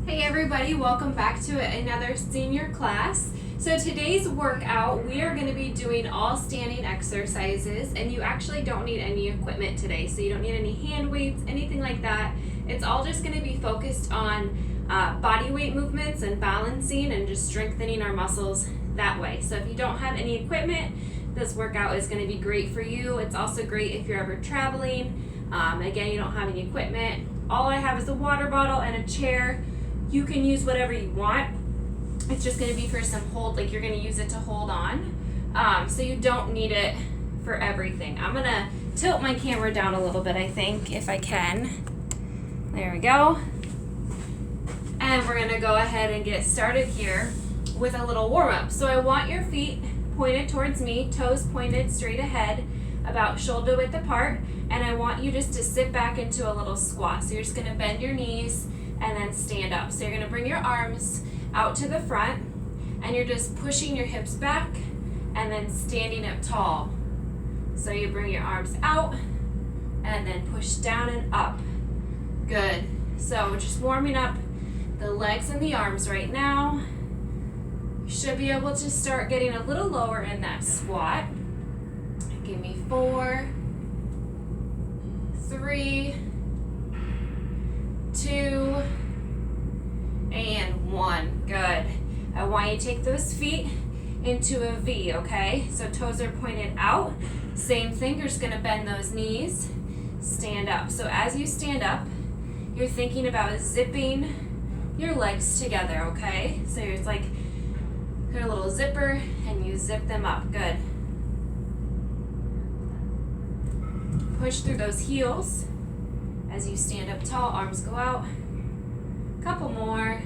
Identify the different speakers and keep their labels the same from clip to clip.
Speaker 1: Hey everybody, welcome back to another senior class. So today's workout, we are going to be doing all standing exercises, and you actually don't need any equipment today. So you don't need any hand weights, anything like that. It's all just going to be focused on body weight movements and balancing and just strengthening our muscles that way. So if you don't have any equipment, this workout is going to be great for you. It's also great if you're ever traveling. Again, you don't have any equipment. All I have is a water bottle and a chair. You can use whatever you want. It's just going to be for some hold, like you're going to use it to hold on. So you don't need it for everything. I'm going to tilt my camera down a little bit, I think, if I can. There we go. And we're going to go ahead and get started here with a little warm-up. So I want your feet pointed towards me, toes pointed straight ahead, about shoulder width apart, and I want you just to sit back into a little squat. So you're just going to bend your knees and then stand up. So you're going to bring your arms out to the front, and you're just pushing your hips back and then standing up tall. So you bring your arms out and then push down and up. Good. So just warming up the legs and the arms right now. You should be able to start getting a little lower in that squat. Give me 4, 3, 2, and 1. Good. I want you to take those feet into a V, okay? So toes are pointed out. Same thing, you're just going to bend those knees. Stand up. So as you stand up, you're thinking about zipping your legs together, okay? So it's like your little zipper, and you zip them up. Good. Push through those heels. As you stand up tall, arms go out. Couple more.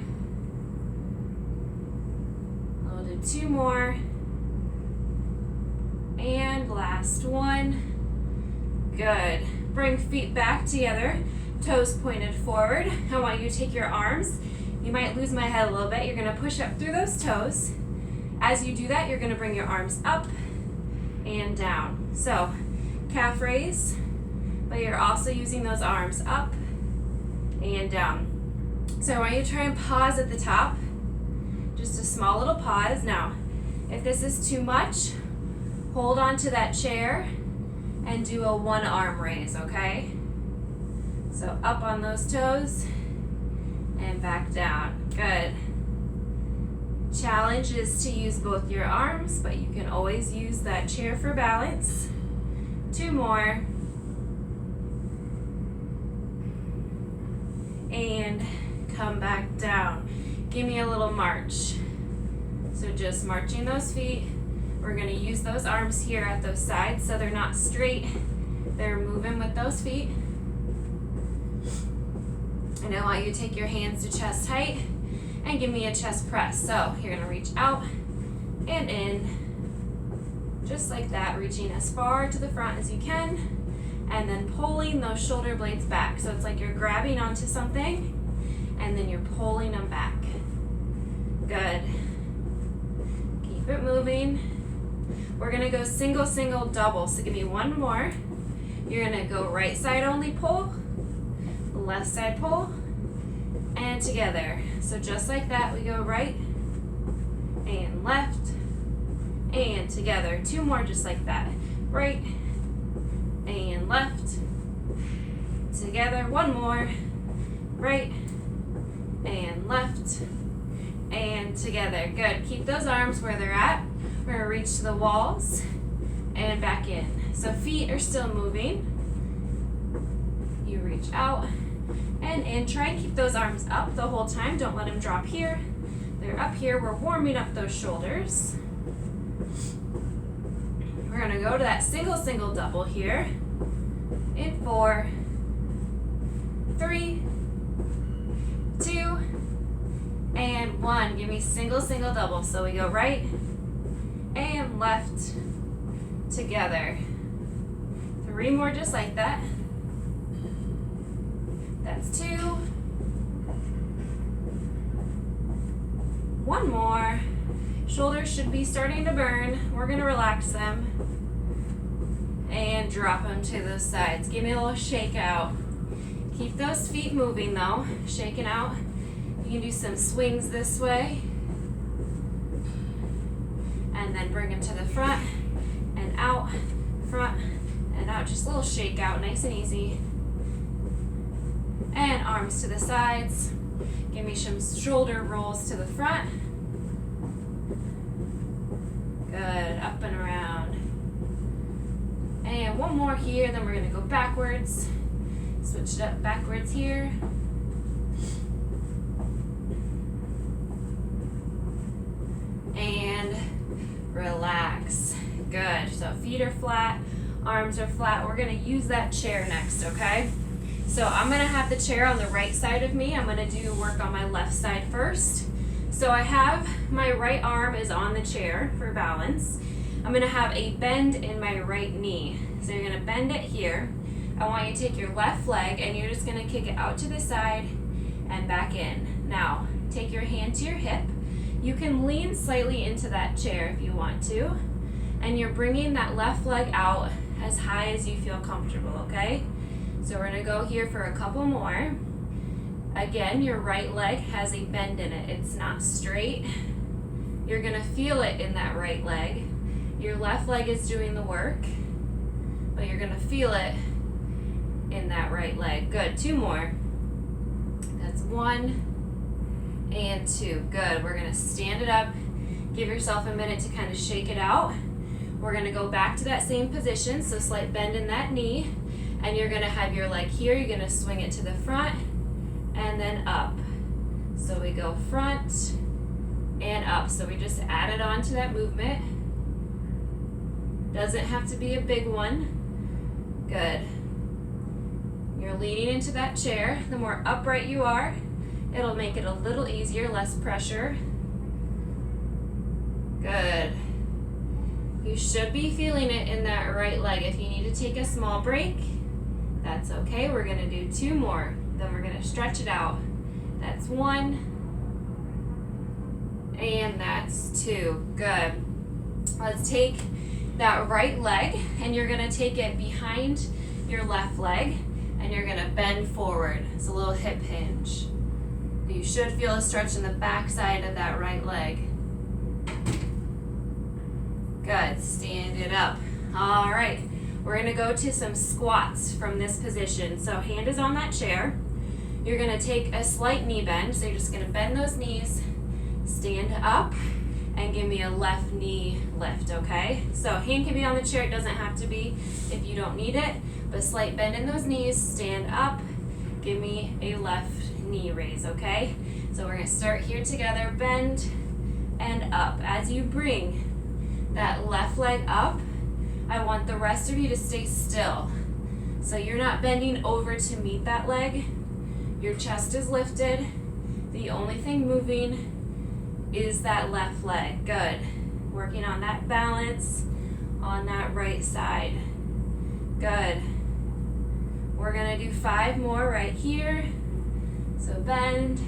Speaker 1: We'll do 2 more. And last one. Good. Bring feet back together, toes pointed forward. I want you to take your arms. You might lose my head a little bit. You're going to push up through those toes. As you do that, you're going to bring your arms up and down. So, calf raise. But you're also using those arms up and down. So I want you to try and pause at the top. Just a small little pause. Now, if this is too much, hold on to that chair and do a 1 arm raise, okay? So up on those toes and back down. Good. Challenge is to use both your arms, but you can always use that chair for balance. 2 more. And come back down. Give me a little march. So just marching those feet. We're going to use those arms here at those sides so they're not straight. They're moving with those feet. And I want you to take your hands to chest height and give me a chest press. So you're going to reach out and in. Just like that, reaching as far to the front as you can. And then pulling those shoulder blades back. So it's like you're grabbing onto something and then you're pulling them back. Good. Keep it moving. We're gonna go single, single, double. So give me 1 more. You're gonna go right side only pull, left side pull, and together. So just like that, we go right and left and together. 2 more just like that. Right and left, together. 1 more, right and left and together. Good. Keep those arms where they're at. We're going to reach to the walls and back in. So feet are still moving. You reach out and in. Try and keep those arms up the whole time. Don't let them drop here. They're up here. We're warming up those shoulders. We're going to go to that single, single, double here in 4, 3, 2, and 1. Give me single, single, double. So we go right and left together. 3 more just like that. That's 2. 1 more. Shoulders should be starting to burn. We're going to relax them and drop them to the sides. Give me a little shake out. Keep those feet moving though, shaking out. You can do some swings this way. And then bring them to the front and out, front and out. Just a little shake out, nice and easy. And arms to the sides. Give me some shoulder rolls to the front. Good, up and around. And one more here, then we're gonna go backwards. Switch it up backwards here. And relax. Good, so feet are flat, arms are flat. We're gonna use that chair next, okay? So I'm gonna have the chair on the right side of me. I'm gonna do work on my left side first. So I have my right arm is on the chair for balance. I'm gonna have a bend in my right knee. So you're gonna bend it here. I want you to take your left leg and you're just gonna kick it out to the side and back in. Now, take your hand to your hip. You can lean slightly into that chair if you want to. And you're bringing that left leg out as high as you feel comfortable, okay? So we're gonna go here for a couple more. Again, your right leg has a bend in it. It's not straight. You're gonna feel it in that right leg. Your left leg is doing the work, but you're gonna feel it in that right leg. Good, 2 more. That's 1 and 2. Good, we're gonna stand it up. Give yourself a minute to kind of shake it out. We're gonna go back to that same position, so slight bend in that knee. And you're gonna have your leg here, you're gonna swing it to the front and then up. So we go front and up. So we just added on to that movement. Doesn't have to be a big one. Good. You're leaning into that chair. The more upright you are, it'll make it a little easier, less pressure. Good. You should be feeling it in that right leg. If you need to take a small break, that's okay. We're gonna do 2 more. Then we're gonna stretch it out. That's 1. And that's 2. Good. Let's take that right leg and you're gonna take it behind your left leg and you're gonna bend forward. It's a little hip hinge. You should feel a stretch in the back side of that right leg. Good, stand it up. All right, we're gonna go to some squats from this position. So hand is on that chair. You're gonna take a slight knee bend. So you're just gonna bend those knees, stand up, and give me a left knee lift, okay? So hand can be on the chair, it doesn't have to be if you don't need it, but slight bend in those knees, stand up, give me a left knee raise, okay? So we're gonna start here together, bend and up. As you bring that left leg up, I want the rest of you to stay still. So you're not bending over to meet that leg, your chest is lifted, the only thing moving is that left leg. Good. Working on that balance on that right side. Good. We're gonna do 5 more right here. So bend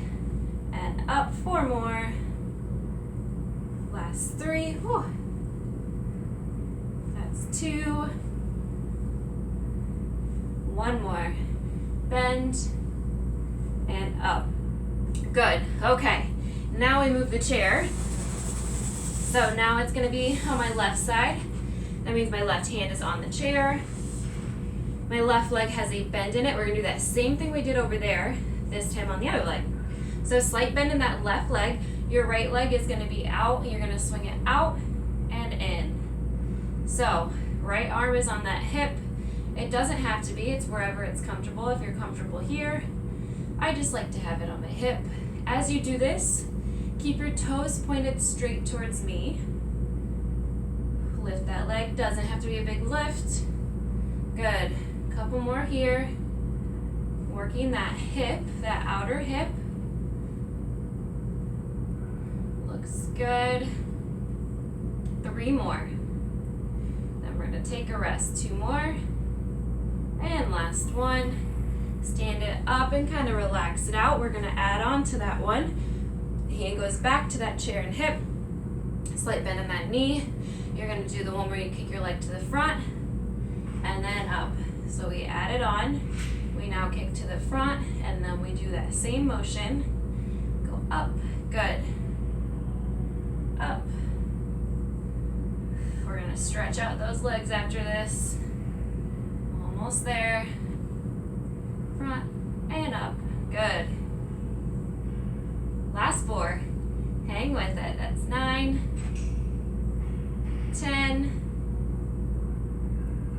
Speaker 1: and up, 4 more. Last 3. Whew. That's 2. 1 more. Bend and up. Good. Okay. Now we move the chair. So now it's gonna be on my left side. That means my left hand is on the chair. My left leg has a bend in it. We're gonna do that same thing we did over there, this time on the other leg. So slight bend in that left leg. Your right leg is gonna be out. You're gonna swing it out and in. So right arm is on that hip. It doesn't have to be, it's wherever it's comfortable. If you're comfortable here, I just like to have it on my hip. As you do this, keep your toes pointed straight towards me. Lift that leg, doesn't have to be a big lift. Good, couple more here. Working that hip, that outer hip. Looks good. 3 more. Then we're gonna take a rest, 2 more. And last one. Stand it up and kind of relax it out. We're gonna add on to that one. Hand goes back to that chair and hip. Slight bend in that knee. You're gonna do the one where you kick your leg to the front and then up. So we add it on. We now kick to the front and then we do that same motion. Go up, good. Up. We're gonna stretch out those legs after this. Almost there. Front and up, good. Last 4, hang with it. That's 9, 10,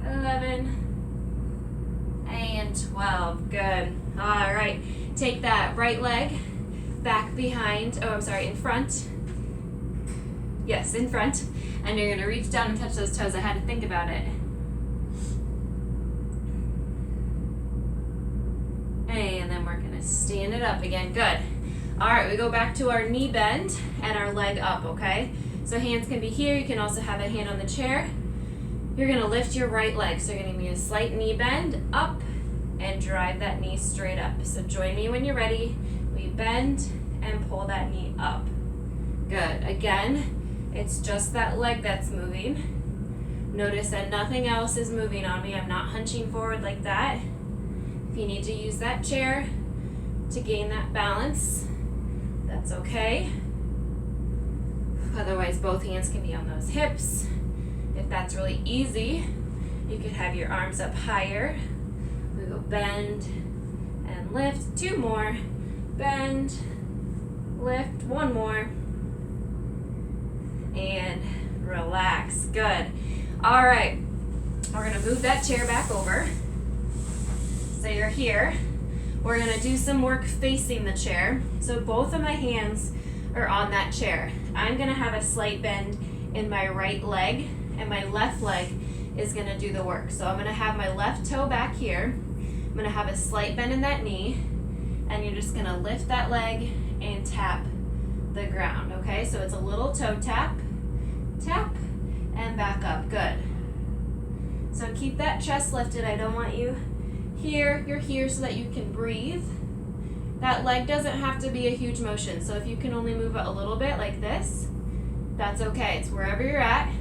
Speaker 1: 11, and 12, good. All right, take that right leg back behind, in front. Yes, in front. And you're gonna reach down and touch those toes. I had to think about it. And then we're gonna stand it up again, good. All right, we go back to our knee bend and our leg up, okay? So hands can be here, you can also have a hand on the chair. You're gonna lift your right leg, so you're gonna give me a slight knee bend, up, and drive that knee straight up. So join me when you're ready. We bend and pull that knee up. Good, again, it's just that leg that's moving. Notice that nothing else is moving on me. I'm not hunching forward like that. If you need to use that chair to gain that balance, that's okay. Otherwise, both hands can be on those hips. If that's really easy, you could have your arms up higher. We go bend and lift. 2 more. Bend, lift, 1 more. And relax. Good. All right. We're going to move that chair back over. So you're here. We're going to do some work facing the chair. So both of my hands are on that chair. I'm going to have a slight bend in my right leg, and my left leg is going to do the work. So I'm going to have my left toe back here. I'm going to have a slight bend in that knee, and you're just going to lift that leg and tap the ground, okay? So it's a little toe tap, tap, and back up, good. So keep that chest lifted. I don't want you here. You're here so that you can breathe. That leg doesn't have to be a huge motion, so if you can only move it a little bit like this, that's okay. It's wherever you're at.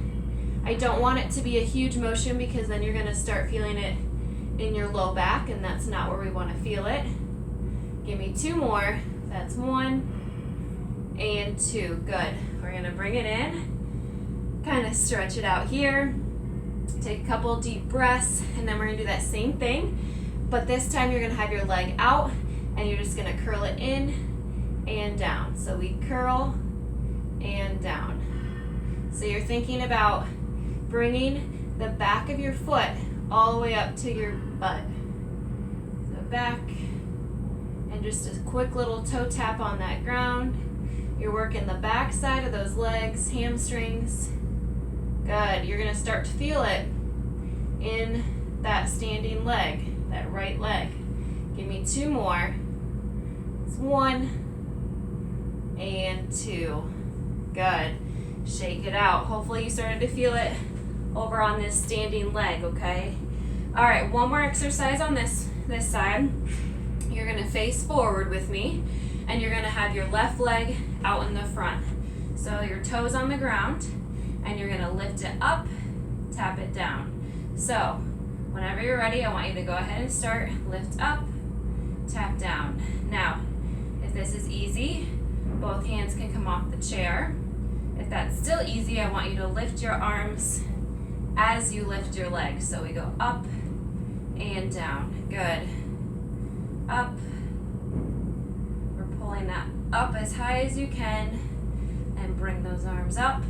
Speaker 1: I don't want it to be a huge motion because then you're going to start feeling it in your low back, and that's not where we want to feel it. Give me 2 more. That's 1 and 2. Good. We're going to bring it in, kind of stretch it out here. Take a couple deep breaths, and then we're going to do that same thing, but this time you're going to have your leg out, and you're just going to curl it in and down. So we curl and down. So you're thinking about bringing the back of your foot all the way up to your butt. So back, and just a quick little toe tap on that ground. You're working the back side of those legs, hamstrings. Good. You're going to start to feel it in that standing leg, that right leg. Give me 2 more. It's 1 and 2. Good. Shake it out. Hopefully you started to feel it over on this standing leg, okay? All right, 1 more exercise on this side. You're going to face forward with me, and you're going to have your left leg out in the front. So your toes on the ground, and you're going to lift it up, tap it down. So whenever you're ready, I want you to go ahead and start. Lift up, tap down. Now, if this is easy, both hands can come off the chair. If that's still easy, I want you to lift your arms as you lift your legs. So we go up and down. Good. Up. We're pulling that up as high as you can, and bring those arms up.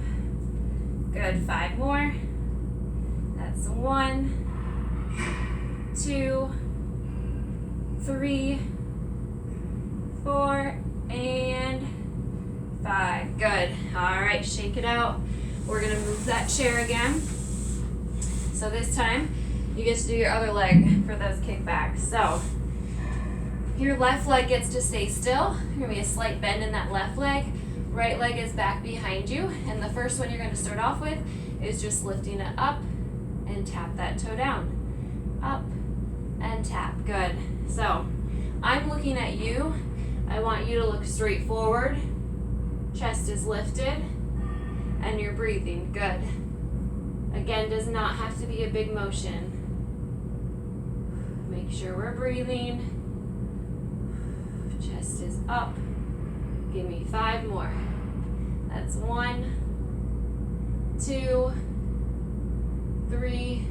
Speaker 1: Good. 5 more. That's 1, 2, 3, 4, and 5. Good. All right, shake it out. We're going to move that chair again. So this time, you get to do your other leg for those kickbacks. So your left leg gets to stay still. There's going to be a slight bend in that left leg. Right leg is back behind you. And the first one you're going to start off with is just lifting it up and tap that toe down. Up and tap. Good. So I'm looking at you. I want you to look straight forward. Chest is lifted, and you're breathing. Good. Again, does not have to be a big motion. Make sure we're breathing. Chest is up. Give me 5 more. That's 1, 2, 3,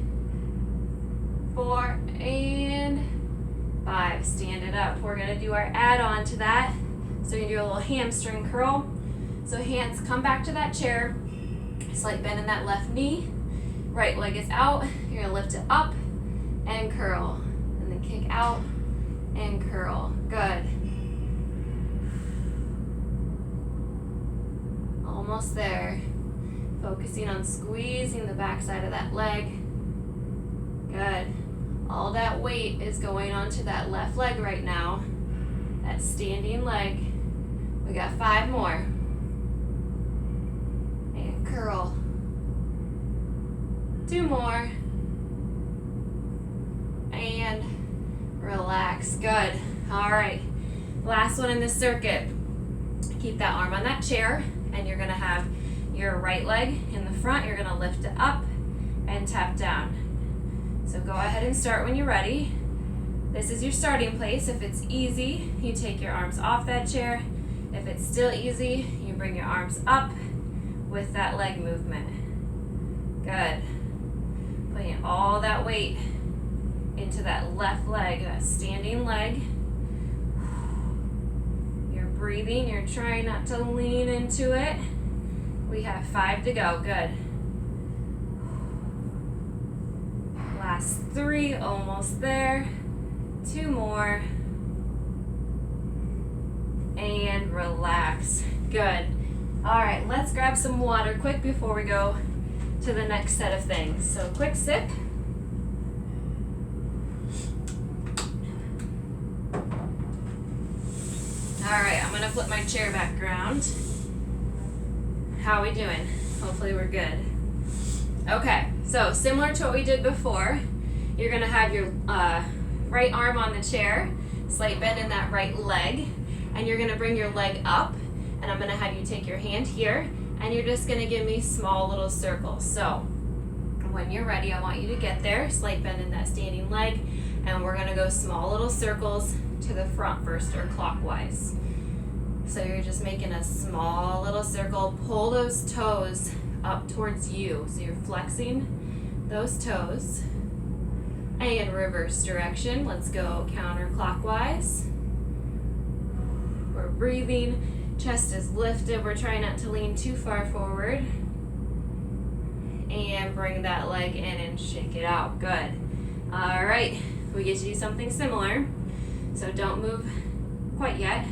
Speaker 1: 4, and 5. Stand it up. We're going to do our add-on to that. So you're going to do a little hamstring curl. So hands come back to that chair. Slight bend in that left knee. Right leg is out. You're going to lift it up and curl. And then kick out and curl. Good. Almost there. Focusing on squeezing the backside of that leg. Good. All that weight is going onto that left leg right now. That standing leg. We got 5 more. And curl. 2 more. And relax. Good. All right. Last one in this circuit. Keep that arm on that chair, and you're going to have your right leg in the front. You're going to lift it up and tap down. So go ahead and start when you're ready. This is your starting place. If it's easy, you take your arms off that chair. If it's still easy, you bring your arms up with that leg movement. Good. Putting all that weight into that left leg, that standing leg. You're breathing. You're trying not to lean into it. We have 5 to go. Good. Last 3, almost there. 2 more. And relax. Good. All right, let's grab some water quick before we go to the next set of things. So quick sip. All right, I'm gonna flip my chair back around. How are we doing? Hopefully we're good. Okay, so similar to what we did before, you're gonna have your right arm on the chair, slight bend in that right leg, and you're gonna bring your leg up, and I'm gonna have you take your hand here, and you're just gonna give me small little circles. So when you're ready, I want you to get there, slight bend in that standing leg, and we're gonna go small little circles to the front first, or clockwise. So you're just making a small little circle. Pull those toes up towards you. So you're flexing those toes. And reverse direction. Let's go counterclockwise. We're breathing. Chest is lifted. We're trying not to lean too far forward. And bring that leg in and shake it out. Good. All right. We get to do something similar. So don't move quite yet.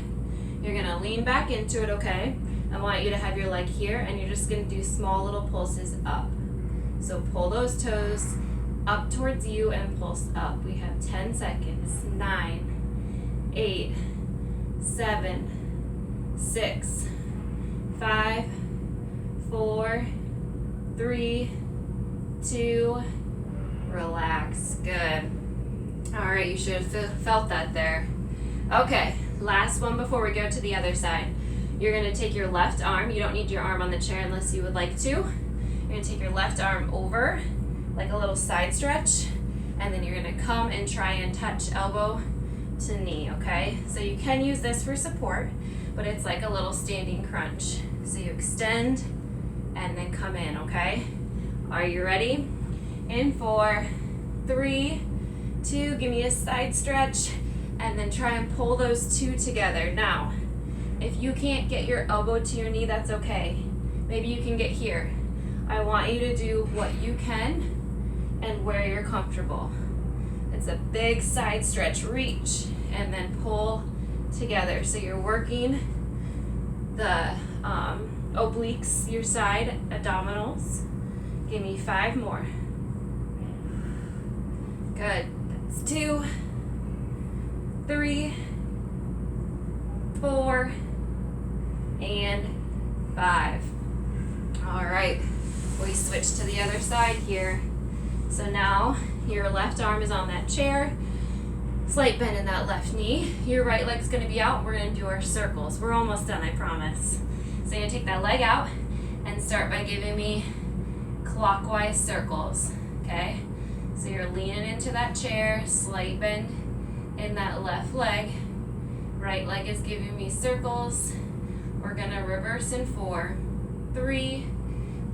Speaker 1: You're going to lean back into it, okay? I want you to have your leg here, and you're just going to do small little pulses up. So pull those toes up towards you and pulse up. We have 10 seconds. 9, 8, 7, 6, 5, 4, 3, 2, relax. Good. All right, you should have felt that there. Okay, last one before we go to the other side. You're going to take your left arm. You don't need your arm on the chair unless you would like to. You're going to take your left arm over, like a little side stretch, and then you're going to come and try and touch elbow to knee, okay? So you can use this for support, but it's like a little standing crunch. So you extend and then come in, okay? Are you ready? In 4, 3, 2, give me a side stretch, and then try and pull those 2 together. Now, if you can't get your elbow to your knee, that's okay. Maybe you can get here. I want you to do what you can and where you're comfortable. It's a big side stretch, reach, and then pull together. So you're working the obliques, your side abdominals. Give me 5 more. Good. That's 2, 3, 4, and 5. All right, we switch to the other side here. So now your left arm is on that chair, slight bend in that left knee. Your right leg's gonna be out. We're gonna do our circles. We're almost done, I promise. So you're gonna take that leg out and start by giving me clockwise circles, okay? So you're leaning into that chair, slight bend in that left leg. Right leg is giving me circles. We're gonna reverse in 4, 3,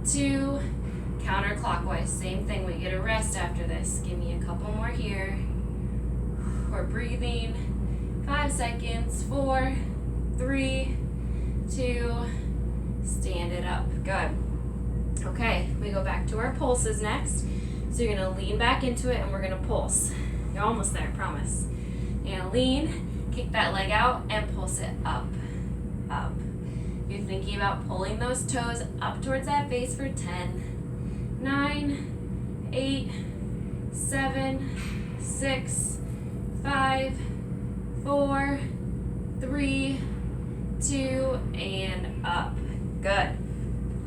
Speaker 1: 2, counterclockwise. Same thing, we get a rest after this. Give me a couple more here. We're breathing. 5 seconds. 4, 3, 2, stand it up. Good. Okay, we go back to our pulses next. So you're gonna lean back into it and we're gonna pulse. You're almost there, I promise. You're gonna lean, kick that leg out, and pulse it up, up. You're thinking about pulling those toes up towards that face for 10, 9, 8, 7, 6, 5, 4, 3, 2, and up. Good.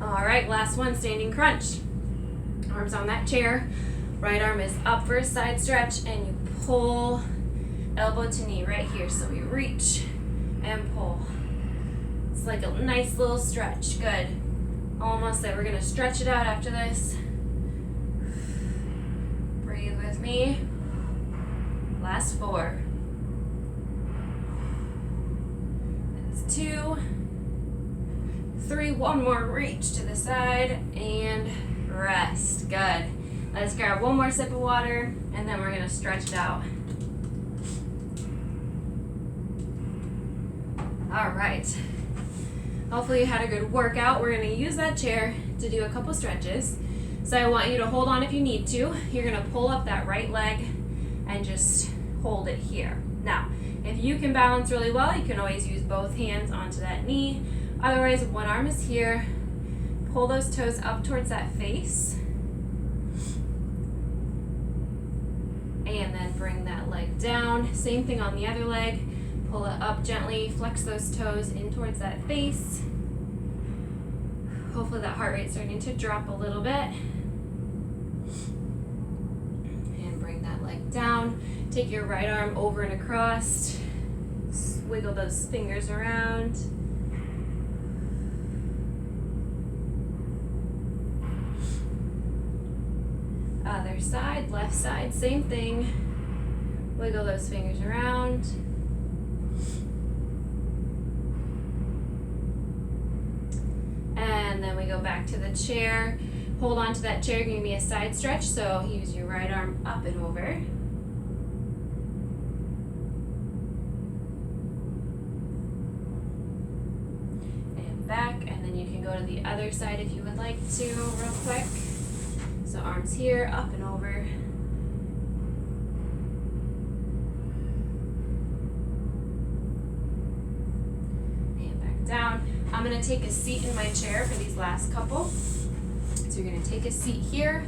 Speaker 1: All right, last one, standing crunch. Arms on that chair. Right arm is up for a side stretch, and you pull elbow to knee right here. So we reach and pull. It's like a nice little stretch. Good. Almost there. We're going to stretch it out after this. Breathe with me. Last 4. That's 2, 3. One more reach to the side and rest. Good. Let's grab one more sip of water and then we're going to stretch it out. All right. Hopefully you had a good workout. We're going to use that chair to do a couple stretches. So I want you to hold on if you need to. You're going to pull up that right leg and just hold it here. Now, if you can balance really well, you can always use both hands onto that knee. Otherwise, one arm is here. Pull those toes up towards that face. And then bring that leg down. Same thing on the other leg. Pull it up gently. Flex those toes in towards that face. Hopefully that heart rate's starting to drop a little bit. And bring that leg down. Take your right arm over and across. Wiggle those fingers around. Other side, left side, same thing. Wiggle those fingers around. And then we go back to the chair. Hold on to that chair, give me a side stretch. So use your right arm up and over. And back, and then you can go to the other side if you would like to, real quick. So arms here, up and over. And back down. I'm going to take a seat in my chair for these last couple. So you're going to take a seat here.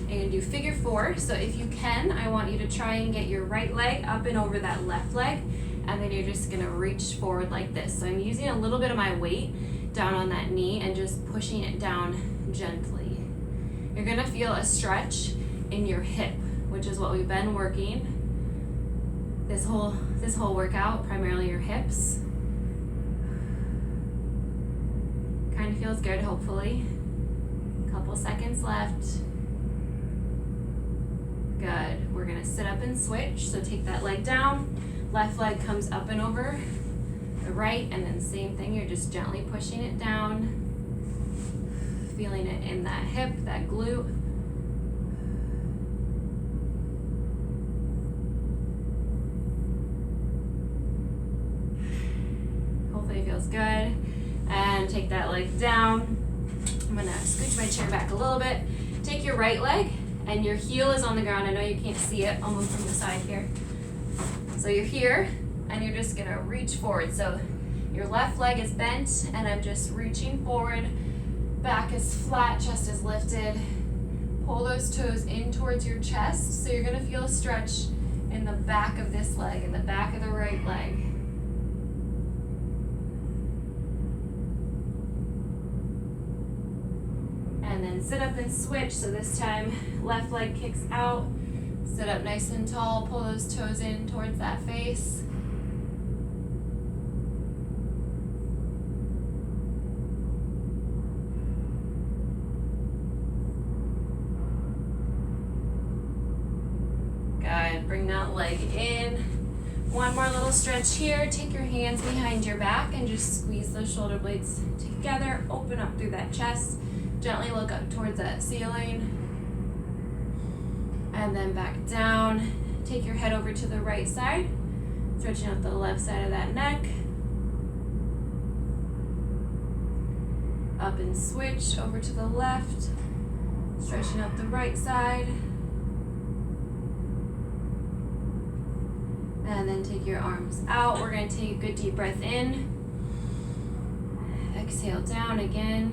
Speaker 1: And you're going to do figure 4. So if you can, I want you to try and get your right leg up and over that left leg. And then you're just going to reach forward like this. So I'm using a little bit of my weight down on that knee and just pushing it down gently. You're gonna feel a stretch in your hip, which is what we've been working this whole workout, primarily your hips. Kind of feels good, hopefully. Couple seconds left. Good. We're gonna sit up and switch. So take that leg down, left leg comes up and over the right, and then same thing, you're just gently pushing it down. Feeling it in that hip, that glute. Hopefully it feels good. And take that leg down. I'm gonna scooch my chair back a little bit. Take your right leg and your heel is on the ground. I know you can't see it. I'll move from the side here. So you're here and you're just gonna reach forward. So your left leg is bent and I'm just reaching forward. Back is flat, chest is lifted. Pull those toes in towards your chest. So you're gonna feel a stretch in the back of this leg, in the back of the right leg. And then sit up and switch. So this time, left leg kicks out. Sit up nice and tall, pull those toes in towards that face. Good. Bring that leg in. One more little stretch here. Take your hands behind your back and just squeeze those shoulder blades together. Open up through that chest. Gently look up towards that ceiling. And then back down. Take your head over to the right side. Stretching out the left side of that neck. Up and switch over to the left. Stretching out the right side. And then take your arms out. We're going to take a good deep breath in. Exhale down again.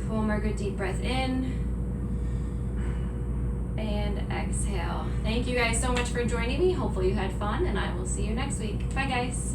Speaker 1: One more good deep breath in. And exhale. Thank you guys so much for joining me. Hopefully you had fun, and I will see you next week. Bye guys.